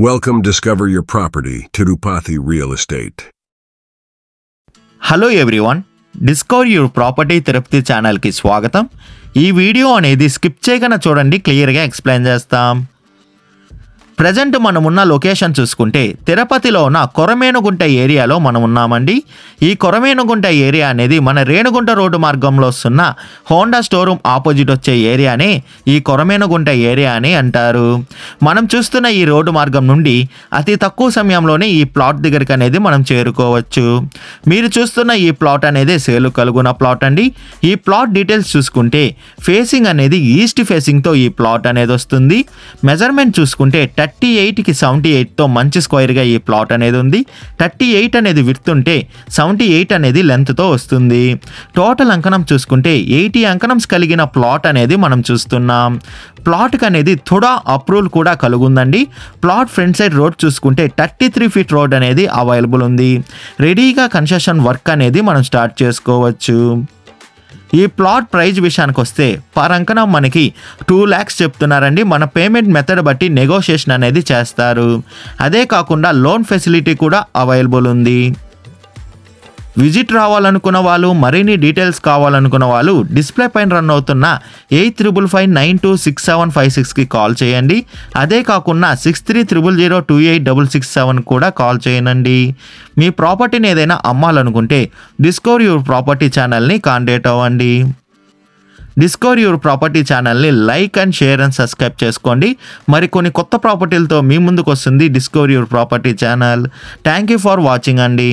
Welcome, discover your property, Tirupati Real Estate. Hello everyone, discover your property Tirupati ఛానల్కి స్వాగతం. ఈ video అనేది skip చేయకుండా చూడండి, క్లియర్గా ఎక్స్ప్లెయిన్ చేస్తాం. ప్రజెంట్ మనమున్న లొకేషన్ చూసుకుంటే తిరుపతిలో ఉన్న కొరమేనుగుంట ఏరియాలో మనం ఉన్నామండి. ఈ కొరమేనుగుంట ఏరియా అనేది మన రేణుగుంట రోడ్డు మార్గంలో వస్తున్న హోండా స్టోరూమ్ ఆపోజిట్ వచ్చే ఏరియానే ఈ కొరమేనుగుంట ఏరియా అని అంటారు. మనం చూస్తున్న ఈ రోడ్డు మార్గం నుండి అతి తక్కువ సమయంలోనే ఈ ప్లాట్ దగ్గరికి అనేది మనం చేరుకోవచ్చు. మీరు చూస్తున్న ఈ ప్లాట్ అనేది సేలు కలుగున ప్లాట్ అండి. ఈ ప్లాట్ డీటెయిల్స్ చూసుకుంటే ఫేసింగ్ అనేది ఈస్ట్ ఫేసింగ్తో ఈ ప్లాట్ అనేది వస్తుంది. మెజర్మెంట్ చూసుకుంటే 38కి 78తో మంచి స్క్వేర్గా ఈ ప్లాట్ అనేది ఉంది. 38 అనేది విడ్త్ ఉంటే 78 అనేది లెంత్తో వస్తుంది. టోటల్ అంకణం చూసుకుంటే 80 అంకణమ్స్ కలిగిన ప్లాట్ అనేది మనం చూస్తున్నాం. ప్లాట్కి అనేది థోడా అప్రూవల్ కూడా కలుగుందండి. ప్లాట్ ఫ్రంట్ సైడ్ రోడ్ చూసుకుంటే 33 ఫీట్ రోడ్ అనేది అవైలబుల్ ఉంది. రెడీగా కన్స్ట్రక్షన్ వర్క్ అనేది మనం స్టార్ట్ చేసుకోవచ్చు. ఈ ప్లాట్ ప్రైజ్ విషయానికి వస్తే పర్ అంకణం మనకి 2 lakhs చెప్తున్నారండి. మన పేమెంట్ మెథడ్ బట్టి నెగోషియేషన్ అనేది చేస్తారు. అదే కాకుండా లోన్ ఫెసిలిటీ కూడా అవైలబుల్ ఉంది. విజిట్ రావాలనుకున్న వాళ్ళు, మరిన్ని డీటెయిల్స్ కావాలనుకున్న వాళ్ళు డిస్ప్లే పైన రన్ అవుతున్న 8555926756కి కాల్ చేయండి. అదే కాకుండా 6300028667 కూడా కాల్ చేయండి. మీ ప్రాపర్టీని ఏదైనా అమ్మాలనుకుంటే డిస్కవర్ యువర్ ప్రాపర్టీ ఛానల్ని కాంటాక్ట్ అవ్వండి. డిస్కవర్ యువర్ ప్రాపర్టీ ఛానల్ని like and share and subscribe చేసుకోండి. మరికొన్ని కొత్త ప్రాపర్టీలతో మీ ముందుకు వస్తుంది discover your property channel. Thank you for watching అండి.